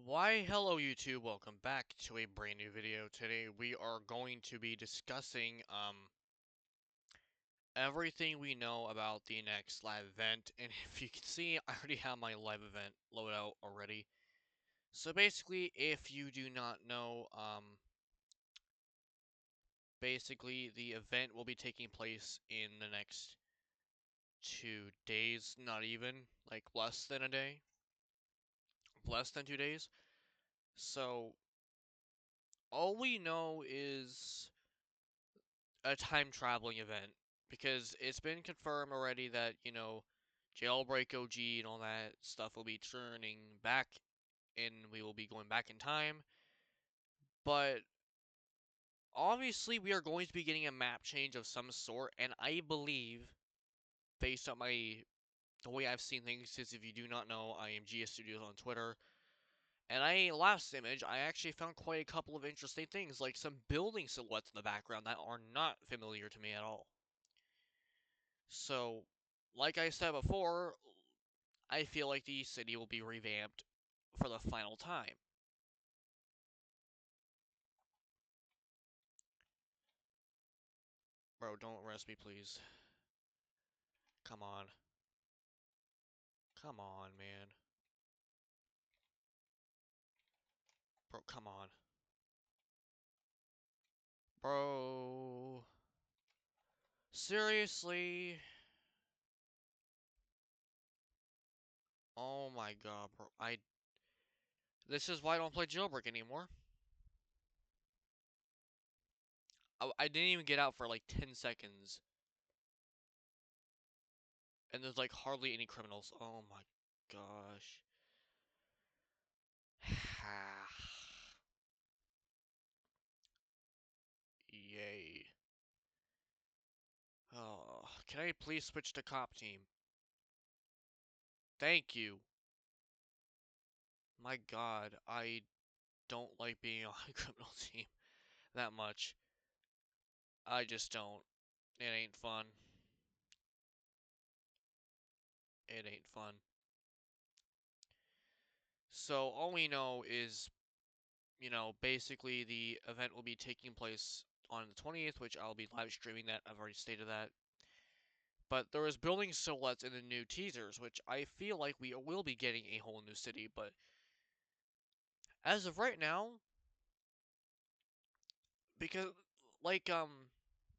Why, hello YouTube, welcome back to a brand new video. Today we are going to be discussing, everything we know about the next live event, and if you can see, I already have my live event loaded out already. So basically, if you do not know, basically the event will be taking place in the next 2 days, not even, like less than a day, less than 2 days. So, all we know is a time traveling event because it's been confirmed already that Jailbreak OG and all that stuff will be turning back and we will be going back in time. But obviously, we are going to be getting a map change of some sort, and I believe, based on the way I've seen things, is if you do not know, I am GS Studios on Twitter. And last image, I actually found quite a couple of interesting things, like some building silhouettes in the background that are not familiar to me at all. So, like I said before, I feel like the city will be revamped for the final time. Bro, don't arrest me, please. Come on. Come on, man. Bro, come on. Bro. Seriously? Oh my god, bro. This is why I don't play Jailbreak anymore. I didn't even get out for like 10 seconds. And there's like hardly any criminals. Oh my gosh. Yay. Oh, can I please switch to cop team? Thank you. My god, I don't like being on a criminal team that much. I just don't. It ain't fun. It ain't fun. So all we know is, basically the event will be taking place on the 20th, which I'll be live streaming that. I've already stated that. But there is building silhouettes in the new teasers, which I feel like we will be getting a whole new city. But as of right now, because like um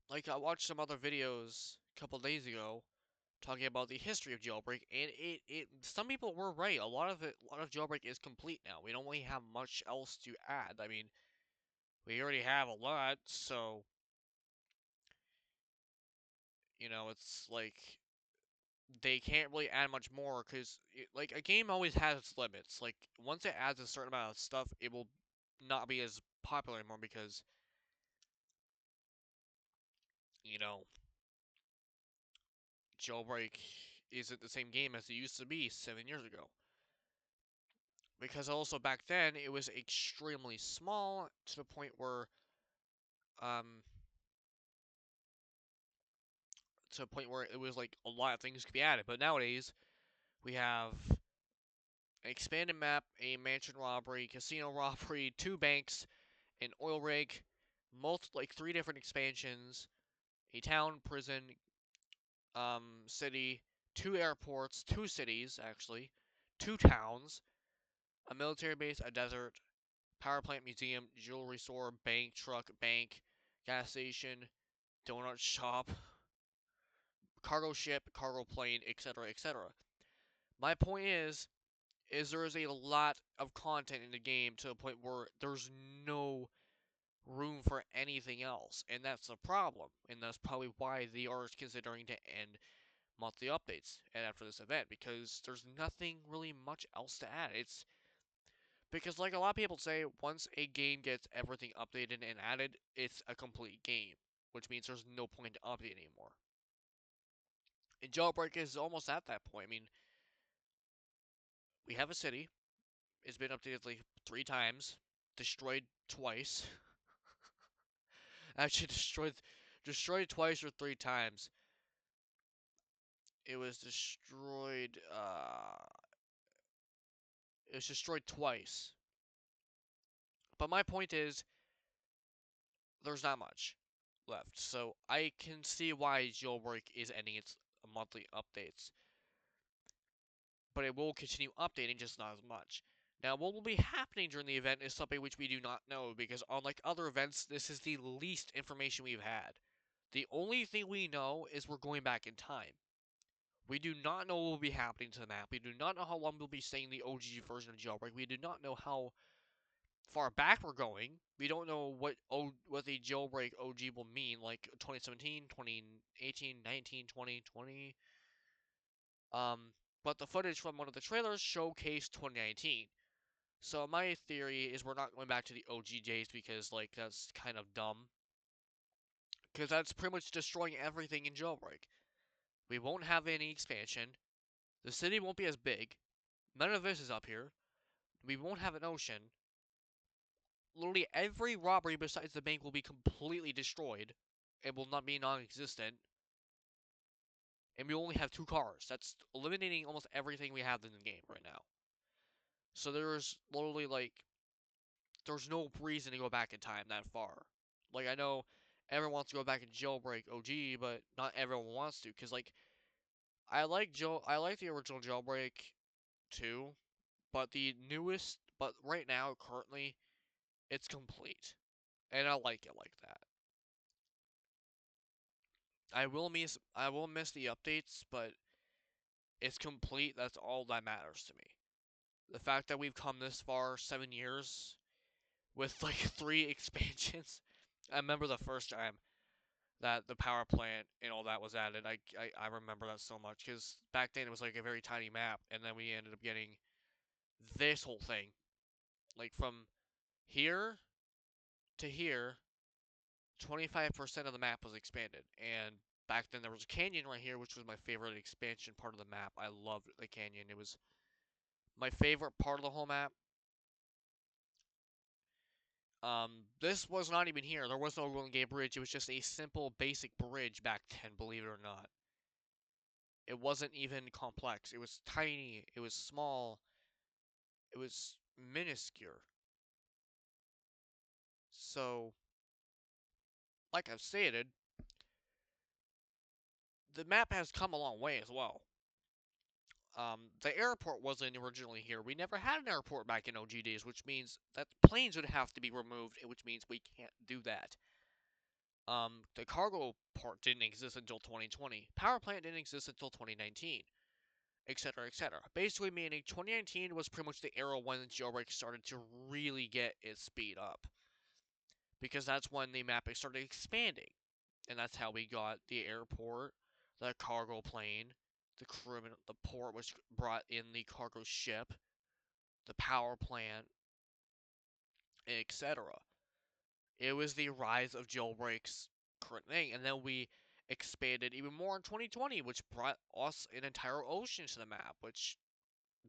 like I watched some other videos a couple days ago talking about the history of Jailbreak, and it some people were right. A lot of Jailbreak is complete now. We don't really have much else to add. I mean, we already have a lot, so it's like they can't really add much more because like a game always has its limits. Like once it adds a certain amount of stuff, it will not be as popular anymore because you know Jailbreak isn't the same game as it used to be 7 years ago. Because also back then it was extremely small to the point where um it was like a lot of things could be added. But nowadays we have an expanded map, a mansion robbery, casino robbery, two banks, an oil rig, like three different expansions, a town, prison, city, two airports, two cities actually, two towns, a military base, a desert, power plant, museum, jewelry store, bank, truck, bank, gas station, donut shop, cargo ship, cargo plane, etc., etc. My point is there is a lot of content in the game to the point where there's no room for anything else, and that's the problem. And that's probably why they are considering to end monthly updates and after this event because there's nothing really much else to add. It's because like a lot of people say, once a game gets everything updated and added, it's a complete game, which means there's no point to update anymore. And Jailbreak is almost at that point. I mean, we have a city. It's been updated like 3 times, destroyed twice. Actually, destroyed twice or 3 times. It was destroyed. It was destroyed twice. But my point is, there's not much left. So I can see why Jailbreak is ending its monthly updates. But it will continue updating, just not as much. Now, what will be happening during the event is something which we do not know, because unlike other events, this is the least information we've had. The only thing we know is we're going back in time. We do not know what will be happening to the map. We do not know how long we'll be staying in the OG version of Jailbreak. We do not know how far back we're going. We don't know what the Jailbreak OG will mean, like 2017, 2018, 19, 20, 20. But the footage from one of the trailers showcased 2019. So my theory is we're not going back to the OG days because, like, that's kind of dumb. Because that's pretty much destroying everything in Jailbreak. We won't have any expansion. The city won't be as big. None of this is up here. We won't have an ocean. Literally every robbery besides the bank will be completely destroyed. It will not be non-existent. And we only have 2 cars. That's eliminating almost everything we have in the game right now. So there's literally, like, there's no reason to go back in time that far. Like, I know everyone wants to go back and Jailbreak OG, but not everyone wants to, because, like, I like the original Jailbreak too, but the newest, but right now, currently, it's complete. And I like it like that. I will miss the updates, but it's complete. That's all that matters to me. The fact that we've come this far, 7 years, with like 3 expansions. I remember the first time that the power plant and all that was added. I remember that so much because back then it was like a very tiny map, and then we ended up getting this whole thing, like from here to here. 25% of the map was expanded, and back then there was a canyon right here, which was my favorite expansion part of the map. I loved the canyon. It was my favorite part of the whole map. This was not even here. There was no Golden Gate Bridge. It was just a simple, basic bridge back then, believe it or not. It wasn't even complex. It was tiny. It was small. It was minuscule. So, like I've stated, the map has come a long way as well. The airport wasn't originally here. We never had an airport back in OG days, which means that planes would have to be removed, which means we can't do that. The cargo port didn't exist until 2020. Power plant didn't exist until 2019, etc., etc. Basically, meaning 2019 was pretty much the era when Jailbreak started to really get its speed up, because that's when the map started expanding, and that's how we got the airport, the cargo plane, the criminal, the port which brought in the cargo ship, the power plant, etc. It was the rise of Jailbreak's current thing, and then we expanded even more in 2020, which brought us an entire ocean to the map, which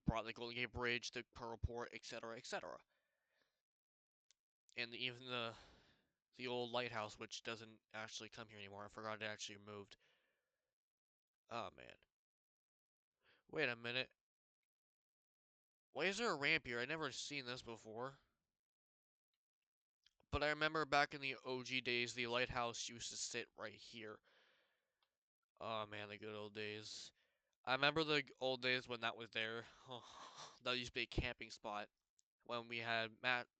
brought the Golden Gate Bridge, the Pearl Port, etc., etc. And even the old lighthouse, which doesn't actually come here anymore. I forgot it actually moved. Oh man. Wait a minute. Why is there a ramp here? I never seen this before. But I remember back in the OG days, the lighthouse used to sit right here. Oh man, the good old days. I remember the old days when that was there. Oh, that used to be a camping spot when we had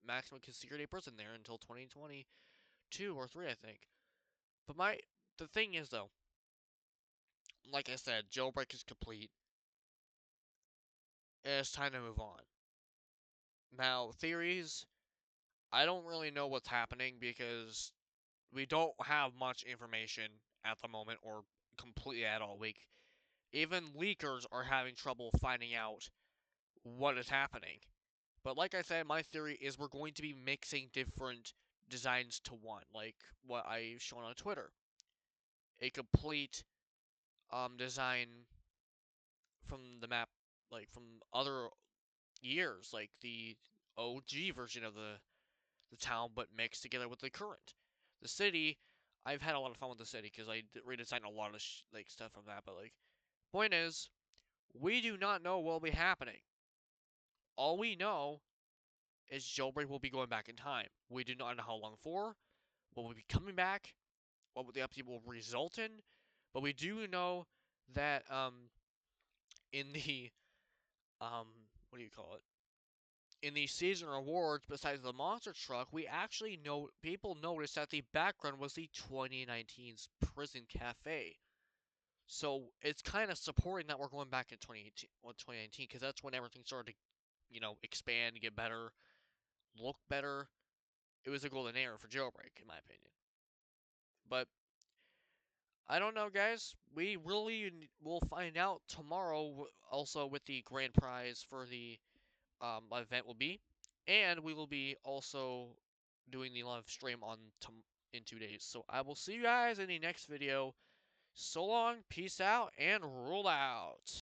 maximum security person there until 2022 or 3, I think. But the thing is though, like I said, Jailbreak is complete. It's time to move on. Now, theories, I don't really know what's happening because we don't have much information at the moment or completely at all. Even leakers are having trouble finding out what is happening. But like I said, my theory is we're going to be mixing different designs to one, like what I've shown on Twitter. A complete design from the map, like from other years, like the OG version of the town, but mixed together with the current. The city, I've had a lot of fun with the city because I redesigned a lot of like stuff from that. But like, point is, we do not know what will be happening. All we know is Jailbreak will be going back in time. We do not know how long for, what will be coming back, what the update will result in, but we do know that in the what do you call it? In the season rewards, besides the monster truck, we actually know people noticed that the background was the 2019's prison cafe. So it's kind of supporting that we're going back in 2018, 2019, because that's when everything started to, expand, get better, look better. It was a golden era for Jailbreak, in my opinion. But I don't know, guys. We really will find out tomorrow. Also, with the grand prize for the event will be, and we will be also doing the live stream in 2 days. So I will see you guys in the next video. So long, peace out, and roll out.